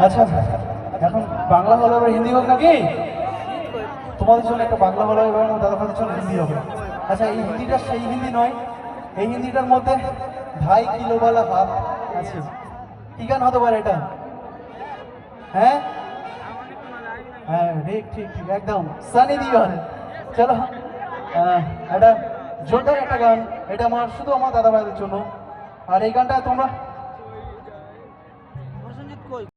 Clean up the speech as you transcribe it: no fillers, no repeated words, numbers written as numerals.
আচ্ছা এখন বাংলা হলো এবার হিন্দি হোক নাকি? তোমাদের জন্য একটা বাংলা হলো এবার দাদাদের জন্য হিন্দি হবে। আচ্ছা এই হিন্দিটা সেই হিন্দি নয়, এই হিন্দিটার মধ্যে ঢাই কিলোওয়ালা হাত আছে। কি গান হতে পারে এটা? হ্যাঁ হ্যাঁ ঠিক ঠিক ঠিক একদম সানি দিওয়ান। চলো এটা জোরদার একটা গান, এটা আমার শুধু আমার দাদা ভাইদের জন্য। আর এই গানটা তোমরা